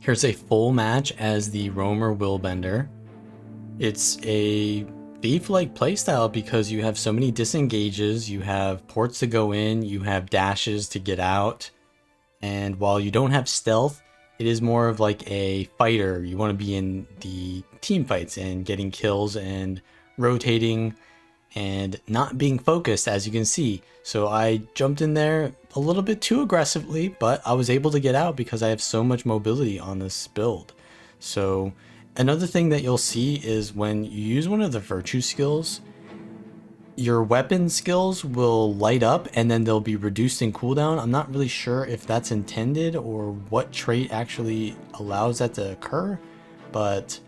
Here's a full match as the roamer Willbender. It's a thief-like playstyle because you have so many disengages, you have ports to go in, you have dashes to get out, and while you don't have stealth, it is more of like a fighter. You want to be in the team fights and getting kills and rotating and not being focused, as you can see. So I jumped in there a little bit too aggressively, but I was able to get out because I have so much mobility on this build. So another thing that you'll see is when you use one of the virtue skills, your weapon skills will light up and then they'll be reduced in cooldown. I'm not really sure if that's intended or what trait actually allows that to occur, but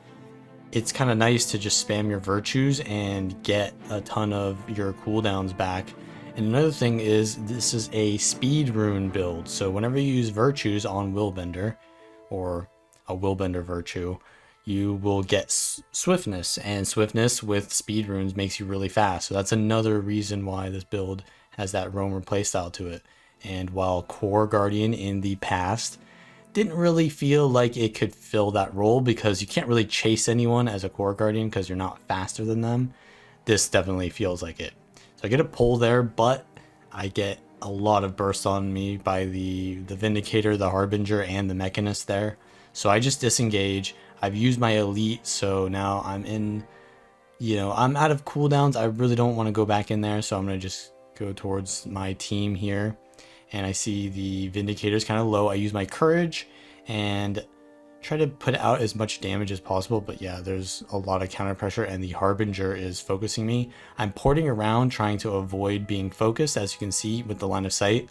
it's kind of nice to just spam your virtues and get a ton of your cooldowns back. And another thing is this is a speed rune build, so whenever you use virtues on Willbender or a Willbender virtue, you will get swiftness, and swiftness with speed runes makes you really fast. So that's another reason why this build has that roamer playstyle to it. And while Core Guardian in the past didn't really feel like it could fill that role because you can't really chase anyone as a Core Guardian because you're not faster than them, this definitely feels like it. So I get a pull there, but I get a lot of burst on me by the Vindicator, the Harbinger, and the Mechanist there. So I just disengage. I've used my elite, so now I'm in, I'm out of cooldowns. I really don't want to go back in there, so I'm going to just go towards my team here. And I see the Vindicator's kind of low. I use my Courage and try to put out as much damage as possible, but yeah, there's a lot of counter pressure and the Harbinger is focusing me. I'm porting around trying to avoid being focused, as you can see with the line of sight.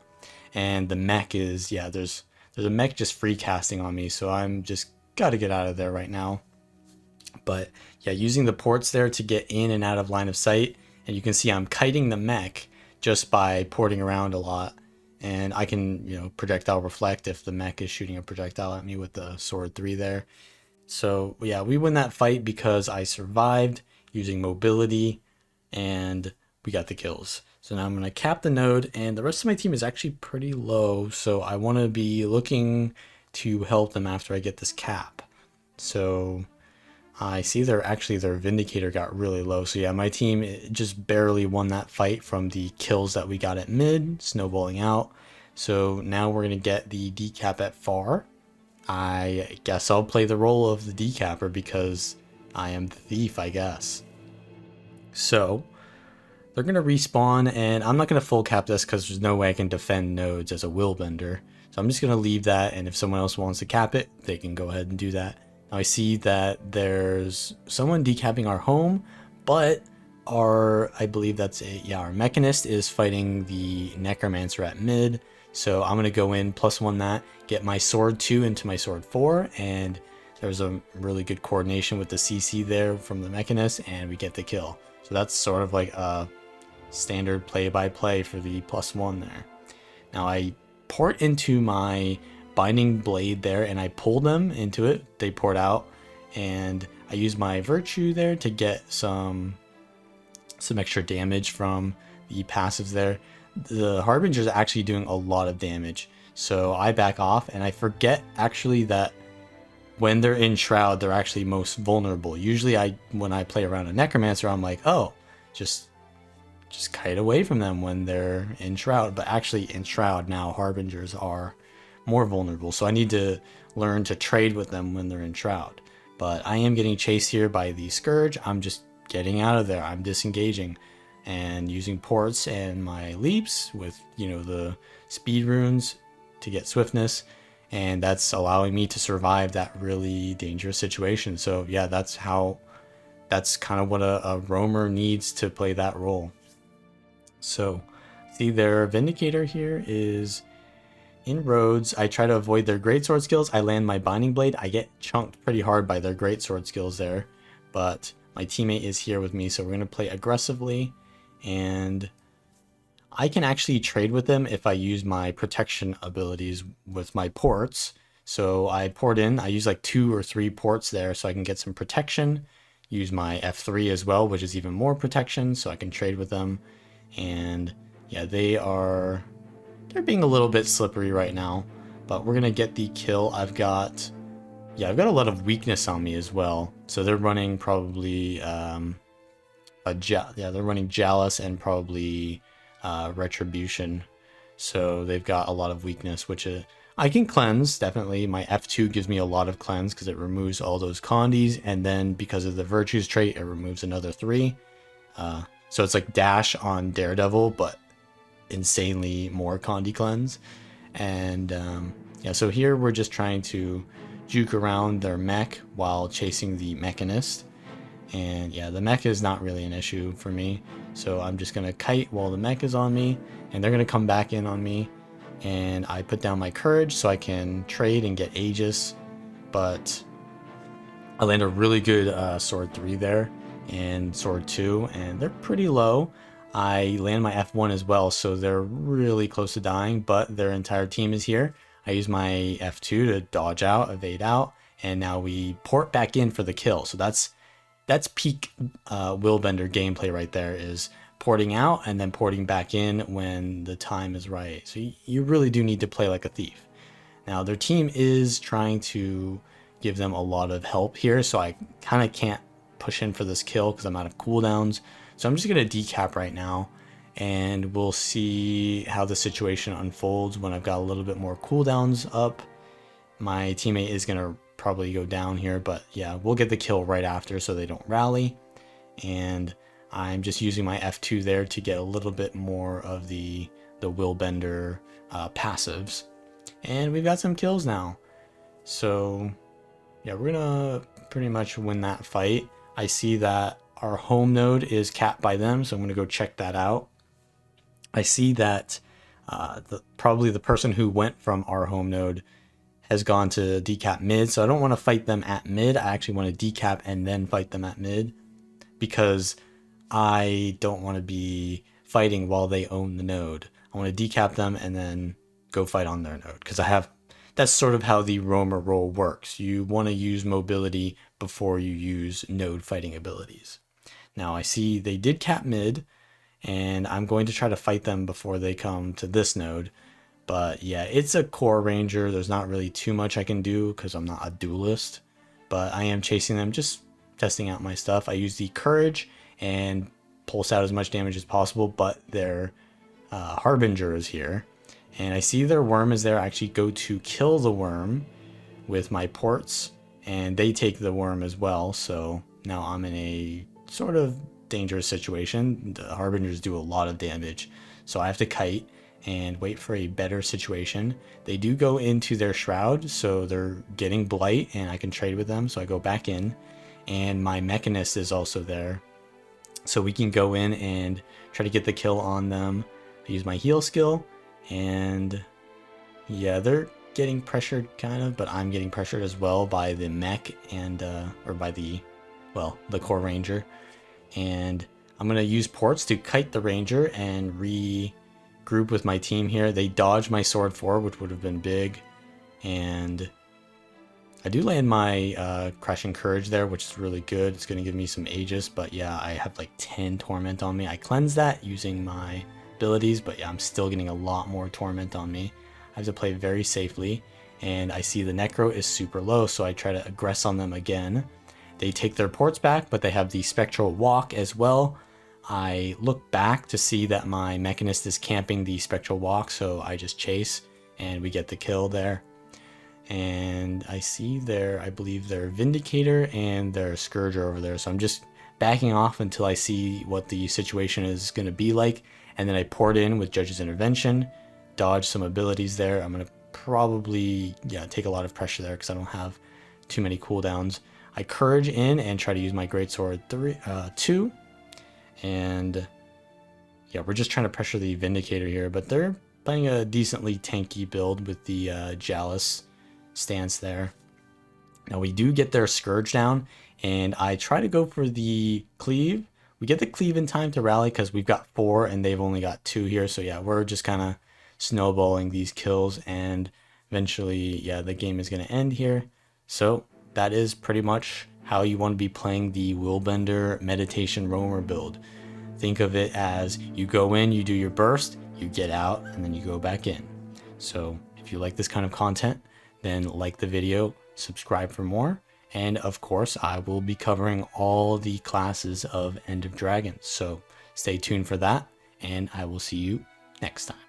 And the mech is, yeah, there's a mech just free casting on me, so I'm just got to get out of there right now. But yeah, using the ports there to get in and out of line of sight, and you can see I'm kiting the mech just by porting around a lot. And I can, projectile reflect if the mech is shooting a projectile at me with the sword 3 there. So yeah, we win that fight because I survived using mobility and we got the kills. So now I'm going to cap the node, and the rest of my team is actually pretty low, so I want to be looking to help them after I get this cap. So I see their Vindicator got really low. So yeah, my team just barely won that fight from the kills that we got at mid, snowballing out. So now we're going to get the decap at far. I guess I'll play the role of the decapper because I am the thief, I guess. So they're going to respawn, and I'm not going to full cap this because there's no way I can defend nodes as a Willbender. So I'm just going to leave that, and if someone else wants to cap it, they can go ahead and do that. Now I see that there's someone decapping our home, but I believe that's our Mechanist is fighting the Necromancer at mid. So I'm going to go in +1 that, get my sword 2 into my sword 4, and there's a really good coordination with the CC there from the Mechanist, and we get the kill. So that's sort of like a standard play-by-play for the +1 there. Now I port into my Binding Blade there, and I pull them into it. They port out, and I use my virtue there to get some extra damage from the passives there. The Harbinger is actually doing a lot of damage, so I back off, and I forget actually that when they're in Shroud, they're actually most vulnerable. Usually when I play around a Necromancer, I'm like, oh, just kite away from them when they're in Shroud. But actually in Shroud now, Harbingers are more vulnerable, so I need to learn to trade with them when they're in Shroud. But I am getting chased here by the Scourge. I'm just getting out of there. I'm disengaging and using ports and my leaps with the speed runes to get swiftness, and that's allowing me to survive that really dangerous situation. So yeah, that's kind of what a roamer needs to play that role. So see, their Vindicator here is in roads. I try to avoid their greatsword skills. I land my Binding Blade. I get chunked pretty hard by their greatsword skills there, but my teammate is here with me, so we're going to play aggressively, and I can actually trade with them if I use my protection abilities with my ports. So I port in, I use like 2 or 3 ports there so I can get some protection, use my F3 as well, which is even more protection, so I can trade with them. And yeah, they're being a little bit slippery right now, but we're gonna get the kill. I've got Yeah, I've got a lot of weakness on me as well. So they're running probably they're running Jealous and probably Retribution. So they've got a lot of weakness, which I can cleanse, definitely. My F2 gives me a lot of cleanse because it removes all those condies, and then because of the virtues trait, it removes another 3. So it's like Dash on Daredevil, but insanely more condi cleanse. And yeah, so here we're just trying to juke around their mech while chasing the Mechanist. And yeah, the mech is not really an issue for me. So I'm just going to kite while the mech is on me, and they're going to come back in on me. And I put down my courage so I can trade and get Aegis. But I land a really good sword 3 there and sword 2, and they're pretty low. I land my F1 as well, so they're really close to dying, but their entire team is here. I use my F2 to dodge out, evade out, and now we port back in for the kill. So that's peak Willbender gameplay right there, is porting out and then porting back in when the time is right. So you really do need to play like a thief. Now their team is trying to give them a lot of help here, so I kind of can't push in for this kill because I'm out of cooldowns. So I'm just going to decap right now, and we'll see how the situation unfolds when I've got a little bit more cooldowns up. My teammate is going to probably go down here, but yeah, we'll get the kill right after so they don't rally. And I'm just using my F2 there to get a little bit more of the Willbender passives. And we've got some kills now. So yeah, we're gonna pretty much win that fight. I see that our home node is capped by them, so I'm gonna go check that out. I see that probably the person who went from our home node has gone to decap mid, so I don't want to fight them at mid. I actually want to decap and then fight them at mid, because I don't want to be fighting while they own the node. I want to decap them and then go fight on their node, because that's sort of how the roamer role works. You want to use mobility before you use node fighting abilities. Now I see they did cap mid, and I'm going to try to fight them before they come to this node. But yeah, it's a core ranger. There's not really too much I can do because I'm not a duelist. But I am chasing them, just testing out my stuff. I use the courage and pulse out as much damage as possible, but their Harbinger is here. And I see their worm is there. I actually go to kill the worm with my ports, and they take the worm as well. So now I'm in a sort of dangerous situation. The Harbingers do a lot of damage, so I have to kite and wait for a better situation. They do go into their shroud, so they're getting blight, and I can trade with them. So I go back in, and my Mechanist is also there, so we can go in and try to get the kill on them. I use my heal skill, and yeah, they're getting pressured kind of, but I'm getting pressured as well by the mech and or by the core ranger. And I'm gonna use ports to kite the ranger and regroup with my team here. They dodge my sword 4, which would have been big, and I do land my Crashing Courage there, which is really good. It's gonna give me some Aegis, but yeah, I have like 10 Torment on me. I cleanse that using my abilities, but yeah, I'm still getting a lot more Torment on me. I have to play very safely, and I see the Necro is super low, so I try to aggress on them again. They take their ports back, but they have the Spectral Walk as well. I look back to see that my Mechanist is camping the Spectral Walk, so I just chase, and we get the kill there. And I see I believe their Vindicator and their Scourger over there, so I'm just backing off until I see what the situation is going to be like, and then I port in with Judge's Intervention, dodge some abilities there. I'm going to probably take a lot of pressure there because I don't have too many cooldowns. I Courage in and try to use my Greatsword 2, and yeah, we're just trying to pressure the Vindicator here, but they're playing a decently tanky build with the Jealous stance there. Now we do get their Scourge down, and I try to go for the Cleave. We get the Cleave in time to rally because we've got 4 and they've only got 2 here, so yeah, we're just kind of snowballing these kills, and eventually, yeah, the game is going to end here. So that is pretty much how you want to be playing the Willbender Meditation Roamer build. Think of it as you go in, you do your burst, you get out, and then you go back in. So if you like this kind of content, then like the video, subscribe for more. And of course, I will be covering all the classes of End of Dragons. So stay tuned for that, and I will see you next time.